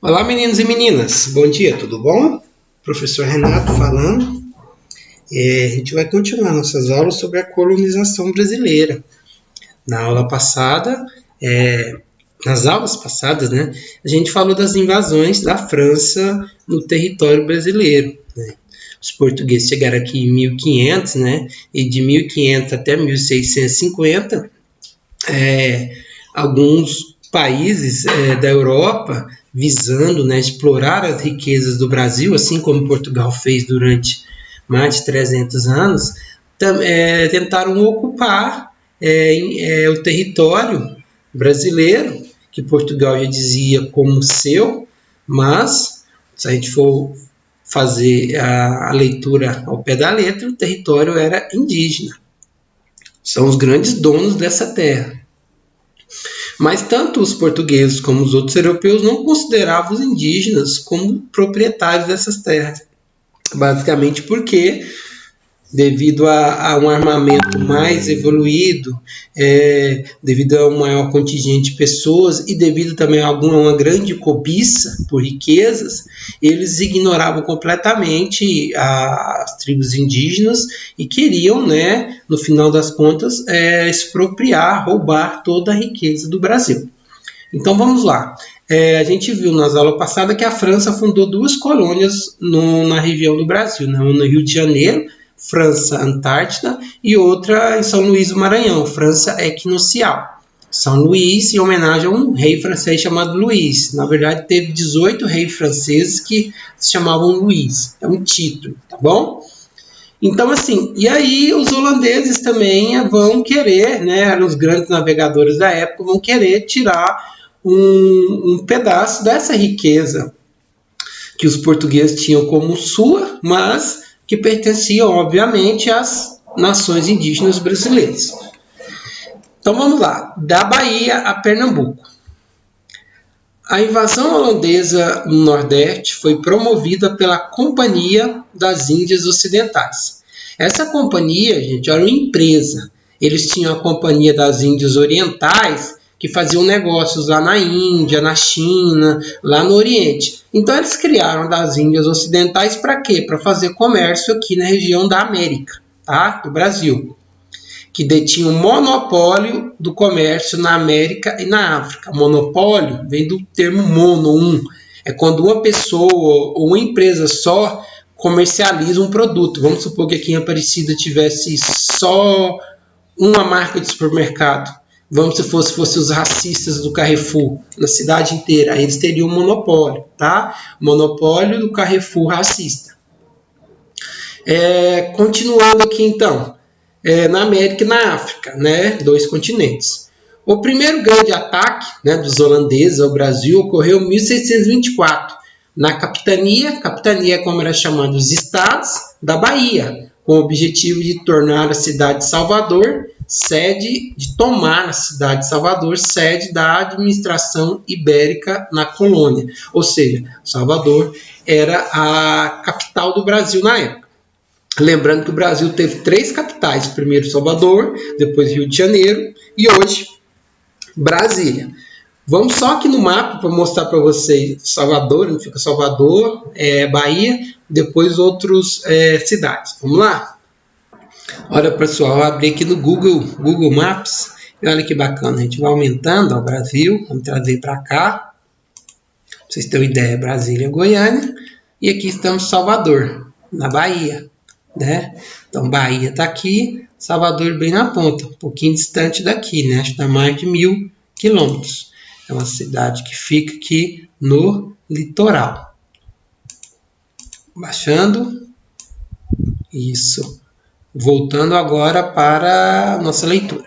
Olá, meninos e meninas. Bom dia, tudo bom? Professor Renato falando. A gente vai continuar nossas aulas sobre a colonização brasileira. Na aula passada, nas aulas passadas, né, a gente falou das invasões da França no território brasileiro, né? Os portugueses chegaram aqui em 1500, né, e de 1500 até 1650, alguns países da Europa, visando, né, explorar as riquezas do Brasil, assim como Portugal fez durante mais de 300 anos, tentaram ocupar o território brasileiro, que Portugal já dizia como seu, mas se a gente for fazer a leitura ao pé da letra, o território era indígena. São os grandes donos dessa terra. Mas tanto os portugueses como os outros europeus não consideravam os indígenas como proprietários dessas terras. Basicamente porque, devido a um armamento mais evoluído, devido a um maior contingente de pessoas e devido também a uma grande cobiça por riquezas, eles ignoravam completamente as tribos indígenas e queriam, né, no final das contas, expropriar, roubar toda a riqueza do Brasil. Então vamos lá. A gente viu nas aulas passadas que a França fundou duas colônias na região do Brasil, né? Uma no Rio de Janeiro, França Antártida, e outra em São Luís do Maranhão, França Equinocial. São Luís, em homenagem a um rei francês chamado Luís. Na verdade, teve 18 reis franceses que se chamavam Luís. É um título, tá bom? Então, assim, e aí os holandeses também vão querer, né, eram os grandes navegadores da época, vão querer tirar um pedaço dessa riqueza que os portugueses tinham como sua, mas que pertenciam, obviamente, às nações indígenas brasileiras. Então vamos lá, da Bahia a Pernambuco. A invasão holandesa no Nordeste foi promovida pela Companhia das Índias Ocidentais. Essa companhia, gente, era uma empresa. Eles tinham a Companhia das Índias Orientais, que faziam negócios lá na Índia, na China, lá no Oriente. Então eles criaram das Índias Ocidentais para quê? Para fazer comércio aqui na região da América, tá? Do Brasil, que detinha o monopólio do comércio na América e na África. Monopólio vem do termo mono, é quando uma pessoa ou uma empresa só comercializa um produto. Vamos supor que aqui em Aparecida tivesse só uma marca de supermercado. Vamos se fosse os racistas do Carrefour na cidade inteira, aí eles teriam um monopólio, tá? Monopólio do Carrefour racista. Continuando aqui então, na América e na África, né? 2 continentes. O primeiro grande ataque, né, dos holandeses ao Brasil ocorreu em 1624, na capitania como era chamado os estados da Bahia, com o objetivo de tornar a cidade de Salvador sede da administração ibérica na colônia. Ou seja, Salvador era a capital do Brasil na época. Lembrando que o Brasil teve 3 capitais, primeiro Salvador, depois Rio de Janeiro e hoje Brasília. Vamos só aqui no mapa para mostrar para vocês Salvador, onde fica Salvador, Bahia, depois outras cidades. Vamos lá? Olha, pessoal, eu abri aqui no Google Maps e olha que bacana, a gente vai aumentando o Brasil, vamos trazer para cá, para vocês terem uma ideia, Brasília, Goiânia, e aqui estamos Salvador, na Bahia, né? Então, Bahia está aqui, Salvador bem na ponta, um pouquinho distante daqui, né? Acho que dá mais de 1.000 quilômetros. É uma cidade que fica aqui no litoral. Baixando. Isso. Voltando agora para a nossa leitura.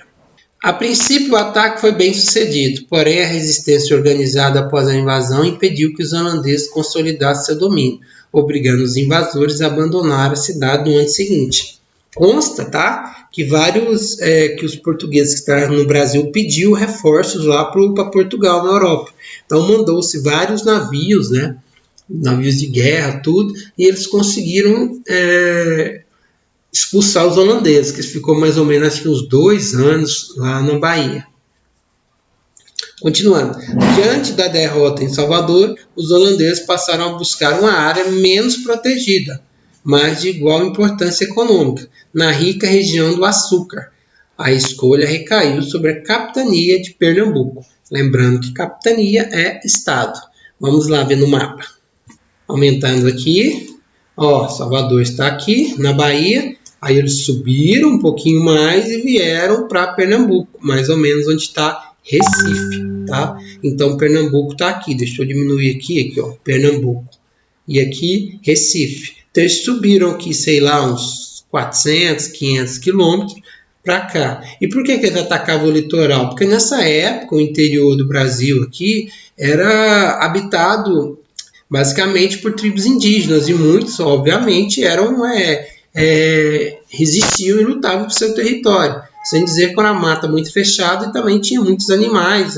A princípio, o ataque foi bem sucedido, porém a resistência organizada após a invasão impediu que os holandeses consolidassem seu domínio, obrigando os invasores a abandonar a cidade no ano seguinte. Consta, tá, que que os portugueses que estavam no Brasil pediu reforços lá para Portugal, na Europa. Então mandou-se vários navios, né, navios de guerra, tudo, e eles conseguiram expulsar os holandeses, que ficou mais ou menos acho que uns 2 anos lá na Bahia. Continuando. Diante da derrota em Salvador, os holandeses passaram a buscar uma área menos protegida, mas de igual importância econômica, na rica região do açúcar. A escolha recaiu sobre a capitania de Pernambuco. Lembrando que capitania é estado. Vamos lá ver no mapa. Aumentando aqui. Ó, Salvador está aqui na Bahia. Aí eles subiram um pouquinho mais e vieram para Pernambuco, mais ou menos onde está Recife, tá? Então Pernambuco está aqui. Deixa eu diminuir aqui, ó, Pernambuco. E aqui Recife. Então eles subiram aqui, sei lá, uns 400, 500 quilômetros para cá. E por que eles atacavam o litoral? Porque nessa época o interior do Brasil aqui era habitado basicamente por tribos indígenas e muitos, obviamente, resistiam e lutavam por seu território. Sem dizer que era uma mata muito fechada e também tinha muitos animais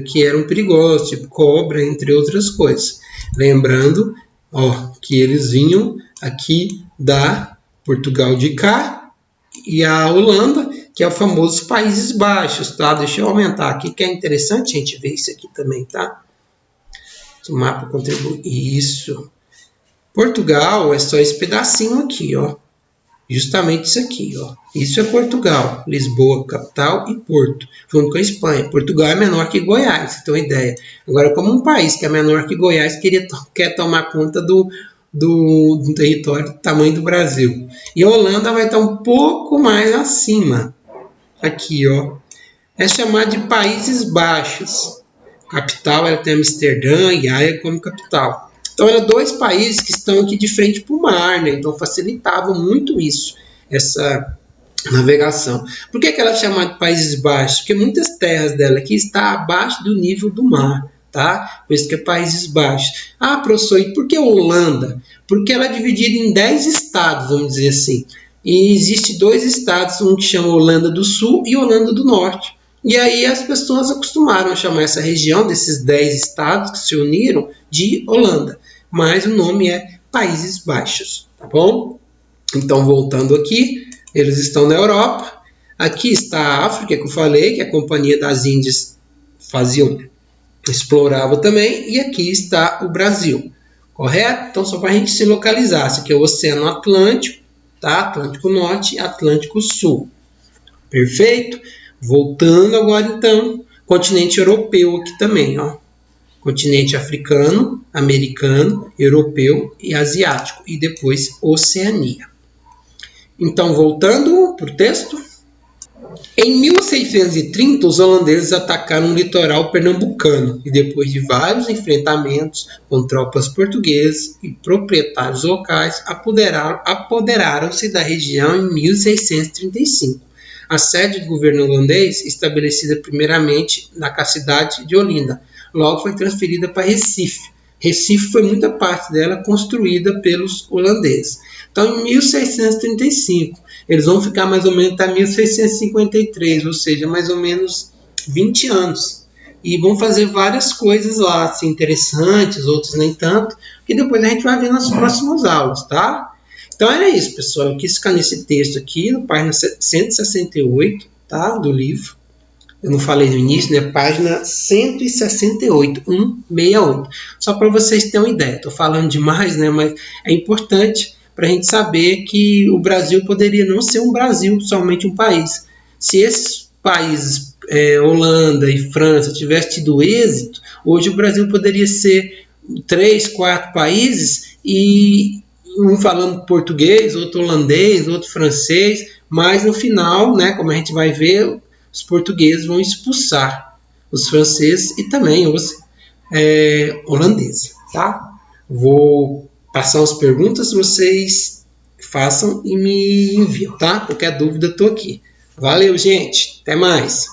que eram perigosos, tipo cobra, entre outras coisas. Lembrando, ó, que eles vinham aqui da Portugal de cá e a Holanda, que é o famoso Países Baixos, tá? Deixa eu aumentar aqui, que é interessante a gente ver isso aqui também, tá? O mapa contribui. Isso. Portugal é só esse pedacinho aqui, ó. Justamente isso aqui, ó. Isso é Portugal. Lisboa, capital, e Porto, junto com a Espanha. Portugal é menor que Goiás, você tem uma ideia. Agora, como um país que é menor que Goiás quer tomar conta do território do tamanho do Brasil. E a Holanda vai estar um pouco mais acima. Aqui, ó. É chamado de Países Baixos. Capital, ela tem Amsterdã e Haia como capital. Então, eram dois países que estão aqui de frente para o mar, né? Então, facilitava muito isso, essa navegação. Por que ela é chamada de Países Baixos? Porque muitas terras dela aqui estão abaixo do nível do mar, tá? Por isso que é Países Baixos. Ah, professor, e por que Holanda? Porque ela é dividida em 10 estados, vamos dizer assim. E existe 2 estados, um que chama Holanda do Sul e Holanda do Norte. E aí as pessoas acostumaram a chamar essa região, desses 10 estados que se uniram, de Holanda. Mas o nome é Países Baixos, tá bom? Então, voltando aqui, eles estão na Europa. Aqui está a África, que eu falei, que a Companhia das Índias explorava também. E aqui está o Brasil, correto? Então, só para a gente se localizar, esse aqui é o Oceano Atlântico, tá? Atlântico Norte e Atlântico Sul. Perfeito? Voltando agora, então, continente europeu aqui também, ó. Continente africano, americano, europeu e asiático. E depois Oceania. Então, voltando para o texto. Em 1630, os holandeses atacaram o litoral pernambucano e depois de vários enfrentamentos com tropas portuguesas e proprietários locais, apoderaram-se da região em 1635. A sede do governo holandês, estabelecida primeiramente na cidade de Olinda, logo foi transferida para Recife. Recife foi muita parte dela construída pelos holandeses. Então, em 1635, eles vão ficar mais ou menos até 1653, ou seja, mais ou menos 20 anos. E vão fazer várias coisas lá, assim, interessantes, outras nem tanto, que depois a gente vai ver nas próximas aulas, tá? Então, era isso, pessoal. Eu quis ficar nesse texto aqui, na página 168, tá? Do livro. Eu não falei no início, né? Página 168, 168. Só para vocês terem uma ideia. Estou falando demais, né? Mas é importante para a gente saber que o Brasil poderia não ser um Brasil, somente um país. Se esses países, Holanda e França, tivessem tido êxito, hoje o Brasil poderia ser 3, 4 países e um falando português, outro holandês, outro francês, mas no final, né, como a gente vai ver, os portugueses vão expulsar os franceses e também os holandeses, tá? Vou passar as perguntas, vocês façam e me enviam, tá? Qualquer dúvida, estou aqui. Valeu, gente. Até mais.